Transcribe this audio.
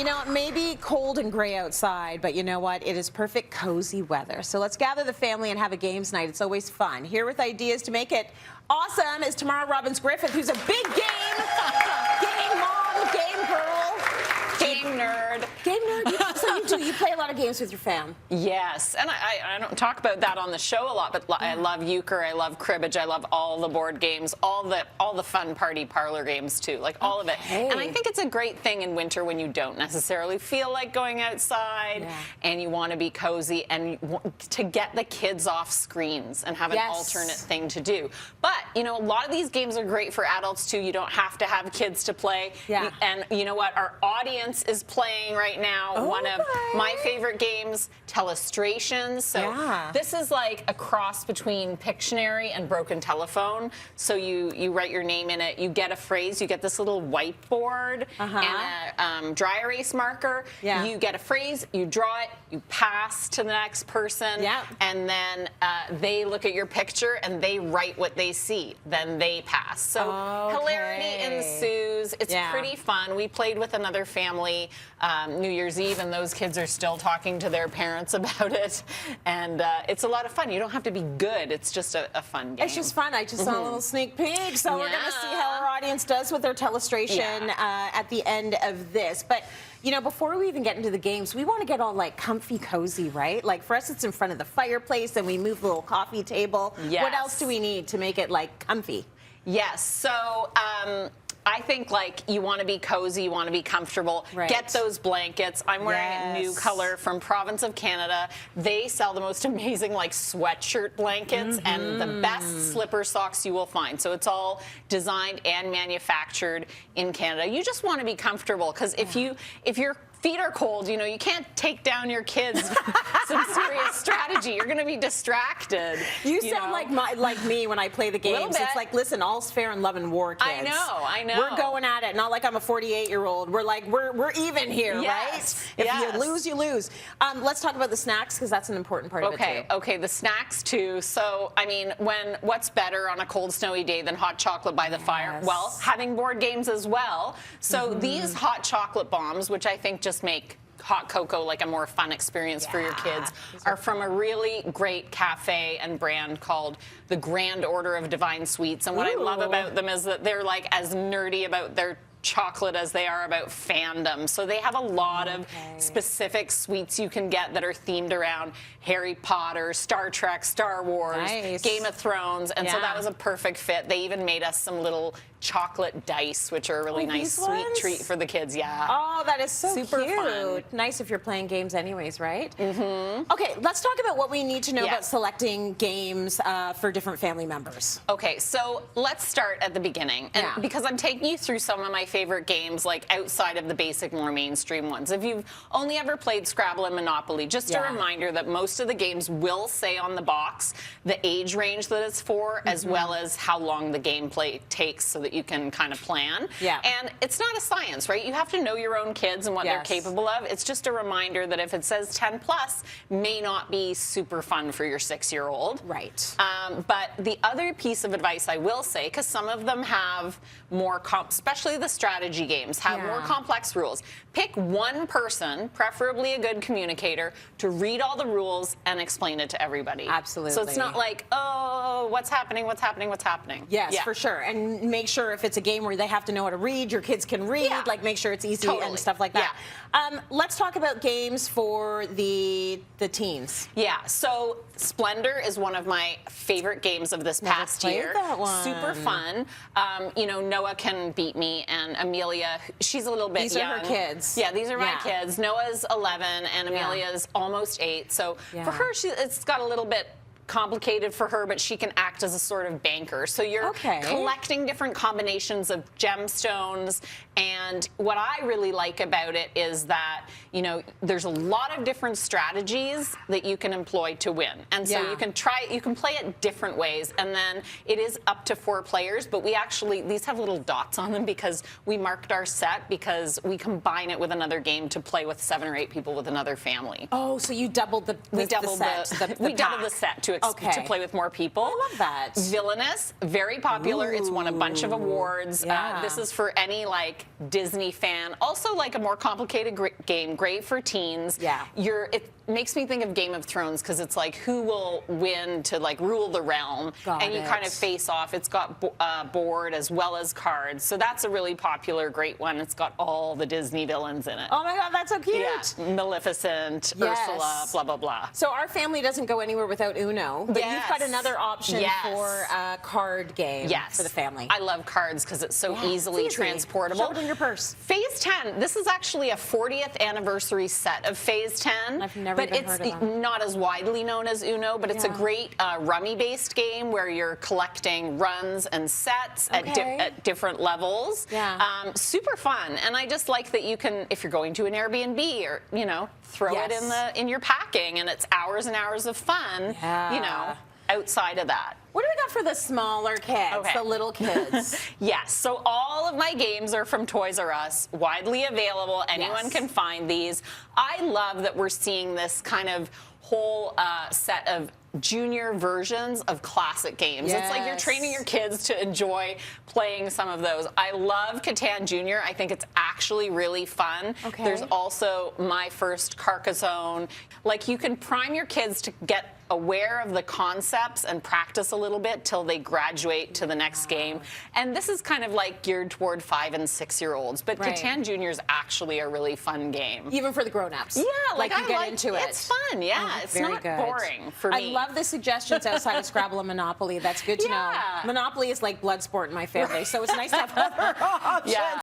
You know, it may be cold and gray outside, but you know what? It is perfect cozy weather. So let's gather the family and have a games night. It's always fun. Here with ideas to make it awesome is Tamara Robbins Griffith, who's a big game mom, game girl. Game nerd. Game nerd. So you play a lot of games with your fam. Yes, and I don't talk about that on the show a lot, but I love euchre, I love cribbage, I love all the board games, all the fun party parlor games too, like all of it. And I think it's a great thing in winter when you don't necessarily feel like going outside and you want to be cozy and to get the kids off screens and have an alternate thing to do. But, you know, a lot of these games are great for adults too. You don't have to have kids to play. And you know what? Our audience is playing right now one of my favorite games, Telestrations. So this is like a cross between Pictionary and Broken Telephone. So you write your name in it, you get a phrase, you get this little whiteboard and a dry erase marker. You get a phrase, you draw it, you pass to the next person, and then they look at your picture and they write what they see. Then they pass. So hilarity ensues. It's pretty fun. We played with another family New Year's Eve, and those kids are still talking to their parents about it. And it's a lot of fun. You don't have to be good. It's just a fun game. It's just fun. I just saw a little sneak peek. So we're going to see how our audience does with their Telestration at the end of this. But you know, before we even get into the games, we want to get all like comfy cozy, right? Like for us, it's in front of the fireplace and we move the little coffee table. What else do we need to make it like comfy? Yes. So I think like you want to be cozy, you want to be comfortable. Get those blankets. I'm wearing a new color from Province of Canada. They sell the most amazing like sweatshirt blankets and the best slipper socks you will find. So it's all designed and manufactured in Canada. You just want to be comfortable because if your feet are cold, you know, you can't take down your kids. Some serious strategy. You're going to be distracted. You sound like me when I play the games. It's like, listen, all's fair in love and war, kids. I know. We're going at it. Not like I'm a 48-year-old. We're like, we're even here, right? If you lose, you lose. Let's talk about the snacks because that's an important part of it too. Okay, the snacks too. So, I mean, what's better on a cold, snowy day than hot chocolate by the fire? Well, having board games as well. So these hot chocolate bombs, which I think just make hot cocoa like a more fun experience for your kids, are from a really great cafe and brand called the Grand Order of Divine Sweets. And what I love about them is that they're like as nerdy about their chocolate as they are about fandom. So they have a lot of specific sweets you can get that are themed around Harry Potter, Star Trek, Star Wars, Game of Thrones, and so that was a perfect fit. They even made us some little chocolate dice, which are a really nice sweet treat for the kids. Oh, that is so super cute. Fun. Nice if you're playing games anyways, right? Okay, let's talk about what we need to know about selecting games for different family members. Okay, so let's start at the beginning. And because I'm taking you through some of my favorite games, like outside of the basic, more mainstream ones. If you've only ever played Scrabble and Monopoly, just a reminder that most of the games will say on the box the age range that it's for, as well as how long the gameplay takes so that you can kind of plan. And it's not a science, right? You have to know your own kids and what they're capable of. It's just a reminder that if it says 10 plus, may not be super fun for your 6-year-old. Right. But the other piece of advice I will say, because some of them have more, especially the strategy games, have more complex rules. Pick one person, preferably a good communicator, to read all the rules and explain it to everybody. Absolutely. So it's not like, oh, what's happening, what's happening, what's happening. Yes, for sure. And make sure if it's a game where they have to know how to read, your kids can read, like make sure it's easy and stuff like that. Let's talk about games for the teens. So Splendor is one of my favorite games of this past year. That one. Super fun. You know, Noah can beat me, and Amelia, she's a little bit young. These are her kids. Yeah, these are my kids. Noah's 11 and Amelia's almost 8. So for her, it's got a little bit complicated for her, but she can act as a sort of banker. So you're collecting different combinations of gemstones, and what I really like about it is that, you know, there's a lot of different strategies that you can employ to win. And so you can play it different ways, and then it is up to 4 players, but we actually, these have little dots on them because we marked our set because we combine it with another game to play with 7 or 8 people with another family. Oh, so you doubled the set. We doubled the set to to play with more people. I love that. Villainous, very popular. It's won a bunch of awards. Yeah. This is for any like Disney fan. Also like a more complicated game, great for teens. Yeah. It makes me think of Game of Thrones because it's like who will win to like rule the realm, and you kind of face off. It's got board as well as cards, so that's a really popular, great one. It's got all the Disney villains in it. Oh my God, that's so cute. Yeah, Maleficent, Ursula, blah blah blah. So our family doesn't go anywhere without Uno, but you've got another option for a card game for the family. I love cards because it's so easily transportable. Show it in your purse. Phase 10, this is actually a 40th anniversary set of Phase 10. I've never even heard of them. Not as widely known as Uno, but it's a great rummy-based game where you're collecting runs and sets at different levels. Yeah. Super fun, and I just like that you can, if you're going to an Airbnb or throw it in your packing, and it's hours and hours of fun. Outside of that. What do we got for the smaller kids, the little kids? Yes, so all of my games are from Toys R Us, widely available. Anyone can find these. I love that we're seeing this kind of whole set of junior versions of classic games. It's like you're training your kids to enjoy playing some of those. I love Catan Junior. I think it's actually really fun. There's also My First Carcassonne. Like, you can prime your kids to get aware of the concepts and practice a little bit till they graduate to the next game. And this is kind of like geared toward 5- and 6-year-olds, but Catan Junior is actually a really fun game. Even for the grown-ups. Yeah, like you get into it. It's fun, it's not boring for me. I love the suggestions outside of Scrabble and Monopoly. That's good to know. Monopoly is like blood sport in my family, so it's nice to have other options.